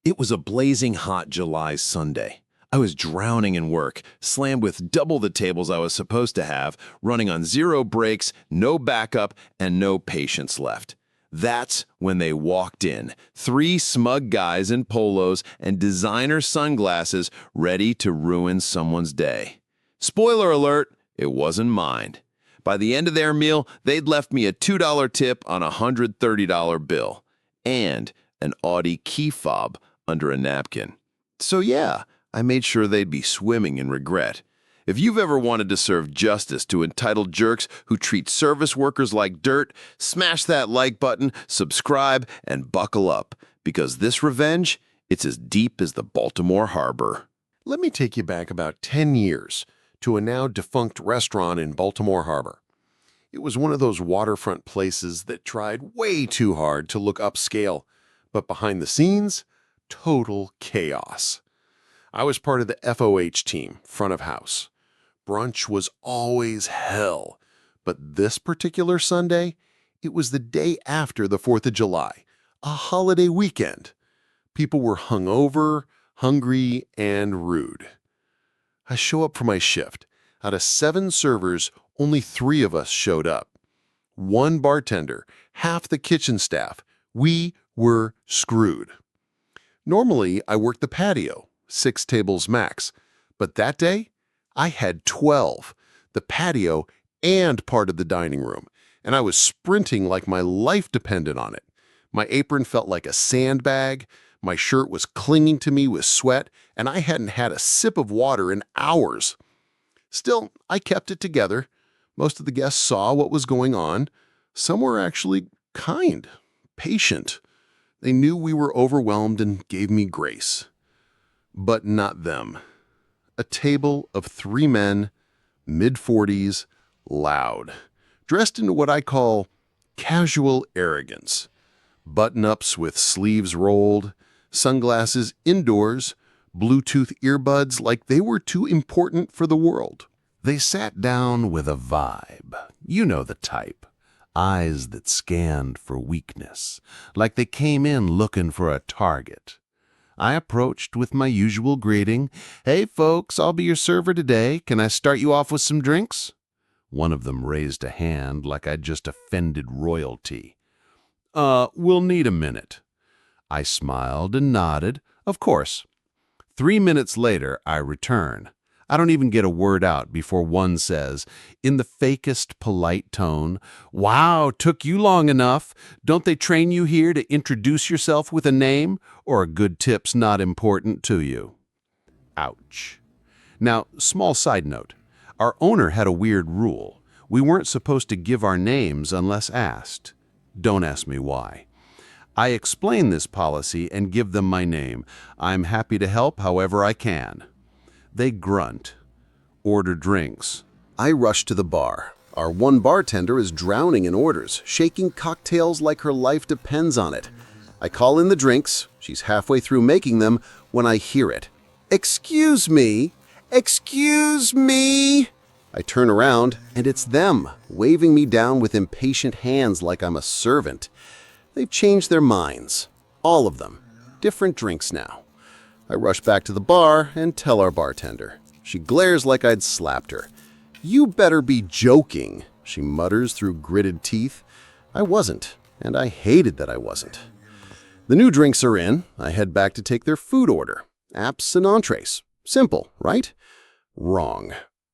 It was a blazing hot July Sunday. I was drowning in work, slammed with double the tables I was supposed to have, running on zero breaks, no backup, and no patience left. That's when they walked in, three smug guys in polos and designer sunglasses ready to ruin someone's day. Spoiler alert, it wasn't mine. By the end of their meal, they'd left me a $2 tip on a $130 bill and an Audi key fob under a napkin. So yeah, I made sure they'd be swimming in regret. If you've ever wanted to serve justice to entitled jerks who treat service workers like dirt, smash that like button, subscribe, and buckle up, because this revenge, it's as deep as the Baltimore Harbor. Let me take you back about 10 years to a now defunct restaurant in Baltimore Harbor. It was one of those waterfront places that tried way too hard to look upscale, but behind the scenes, total chaos. I was part of the FOH team, front of house. Brunch was always hell, but this particular Sunday, it was the day after the 4th of July, a holiday weekend. People were hungover, hungry, and rude. I show up for my shift. Out of 7 servers, only 3 of us showed up. 1 bartender, half the kitchen staff. We were screwed. Normally, I work the patio, 6 tables max, but that day, I had 12, the patio and part of the dining room, and I was sprinting like my life depended on it. My apron felt like a sandbag, my shirt was clinging to me with sweat, and I hadn't had a sip of water in hours. Still, I kept it together. Most of the guests saw what was going on. Some were actually kind, patient. They knew we were overwhelmed and gave me grace. But not them. A table of 3 men, mid-40s, loud, dressed in what I call casual arrogance. Button-ups with sleeves rolled, sunglasses indoors, Bluetooth earbuds like they were too important for the world. They sat down with a vibe. You know the type. Eyes that scanned for weakness, like they came in looking for a target. I approached with my usual greeting. "Hey folks, I'll be your server today. Can I start you off with some drinks?" One of them raised a hand like I'd just offended royalty. We'll need a minute." I smiled and nodded. Of course. 3 minutes later, I return. I don't even get a word out before one says, in the fakest polite tone, "Wow, took you long enough. Don't they train you here to introduce yourself with a name, or a good tip's not important to you?" Ouch. Now, small side note. Our owner had a weird rule. We weren't supposed to give our names unless asked. Don't ask me why. I explain this policy and give them my name. I'm happy to help however I can. They grunt, order drinks. I rush to the bar. Our one bartender is drowning in orders, shaking cocktails like her life depends on it. I call in the drinks. She's halfway through making them when I hear it. "Excuse me! Excuse me!" I turn around, and it's them, waving me down with impatient hands like I'm a servant. They've changed their minds. All of them. Different drinks now. I rush back to the bar and tell our bartender. She glares like I'd slapped her. "You better be joking," she mutters through gritted teeth. I wasn't, and I hated that I wasn't. The new drinks are in. I head back to take their food order. Apps and entrees. Simple, right? Wrong.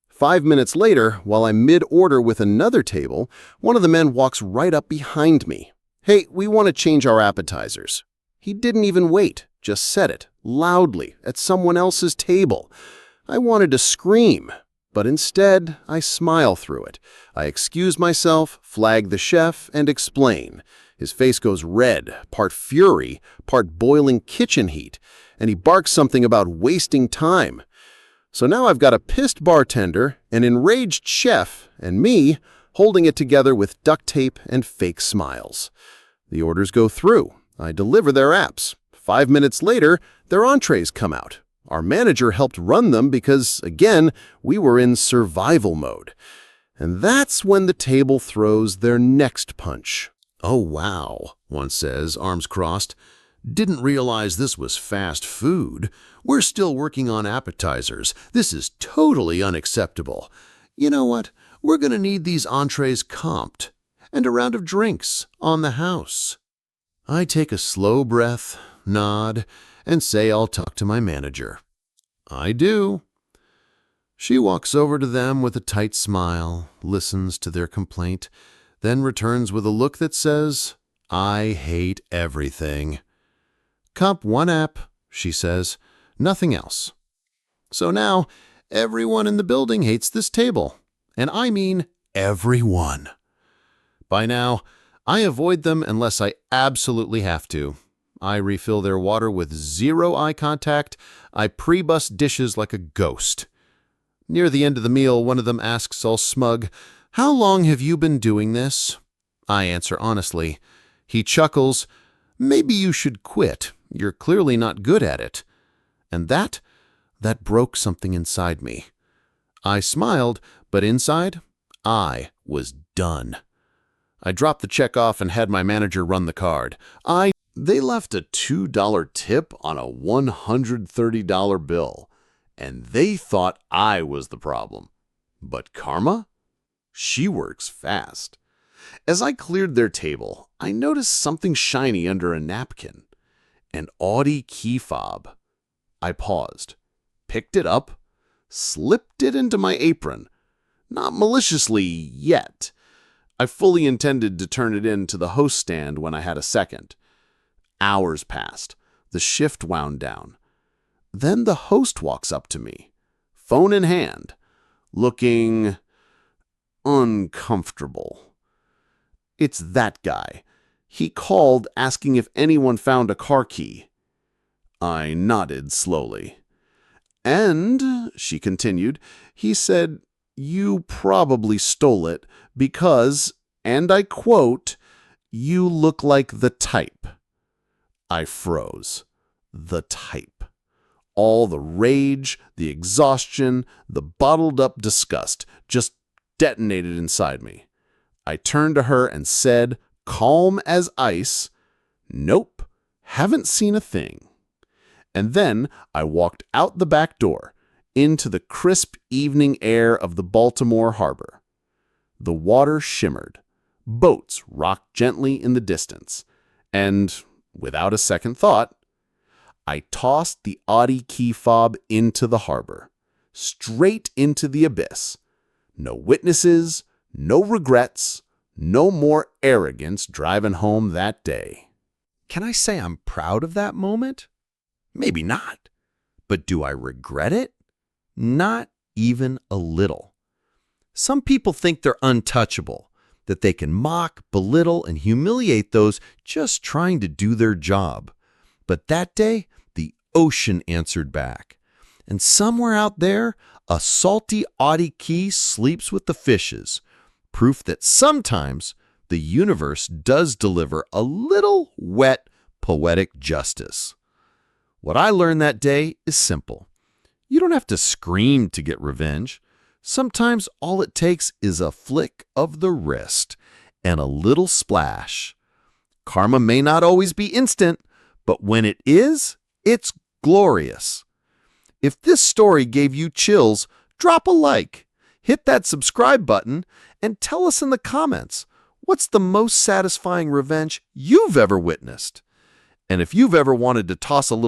5 minutes later, while I'm mid-order with another table, one of the men walks right up behind me. "Hey, we want to change our appetizers." He didn't even wait, just said it, loudly, at someone else's table. I wanted to scream, but instead, I smile through it. I excuse myself, flag the chef, and explain. His face goes red, part fury, part boiling kitchen heat, and he barks something about wasting time. So now I've got a pissed bartender, an enraged chef, and me holding it together with duct tape and fake smiles. The orders go through. I deliver their apps. 5 minutes later, their entrees come out. Our manager helped run them because, again, we were in survival mode. And that's when the table throws their next punch. "Oh, wow," one says, arms crossed. Didn't realize this was fast food. We're still working on appetizers. This is totally unacceptable. You know what? We're going to need these entrees comped. And a round of drinks on the house. I take a slow breath, nod, and say I'll talk to my manager. I do. She walks over to them with a tight smile, listens to their complaint, then returns with a look that says, I hate everything. Comp one app, she says, nothing else. So now, everyone in the building hates this table. And I mean everyone. By now, I avoid them unless I absolutely have to. I refill their water with zero eye contact. I pre-bust dishes like a ghost. Near the end of the meal, one of them asks all smug, How long have you been doing this? I answer honestly. He chuckles, Maybe you should quit. You're clearly not good at it. And that broke something inside me. I smiled, but inside, I was done. I dropped the check off and had my manager run the card. They left a $2 tip on a $130 bill, and they thought I was the problem. But Karma? She works fast. As I cleared their table, I noticed something shiny under a napkin. An Audi key fob. I paused, picked it up, slipped it into my apron. Not maliciously yet. I fully intended to turn it in to the host stand when I had a second. Hours passed. The shift wound down. Then the host walks up to me, phone in hand, looking uncomfortable. It's that guy. He called asking if anyone found a car key. I nodded slowly. And, she continued, he said, You probably stole it because, and I quote, you look like the type. I froze. The type. All the rage, the exhaustion, the bottled-up disgust just detonated inside me. I turned to her and said, calm as ice, Nope, haven't seen a thing. And then I walked out the back door, into the crisp evening air of the Baltimore harbor. The water shimmered. Boats rocked gently in the distance. And, without a second thought, I tossed the Audi key fob into the harbor, straight into the abyss. No witnesses, no regrets, no more arrogance driving home that day. Can I say I'm proud of that moment? Maybe not. But do I regret it? Not even a little. Some people think they're untouchable, that they can mock, belittle, and humiliate those just trying to do their job. But that day, the ocean answered back. And somewhere out there, a salty Audi key sleeps with the fishes, proof that sometimes the universe does deliver a little wet, poetic justice. What I learned that day is simple. You don't have to scream to get revenge. Sometimes all it takes is a flick of the wrist and a little splash. Karma may not always be instant, but when it is, it's glorious. If this story gave you chills, drop a like, hit that subscribe button, and tell us in the comments, what's the most satisfying revenge you've ever witnessed? And if you've ever wanted to toss a little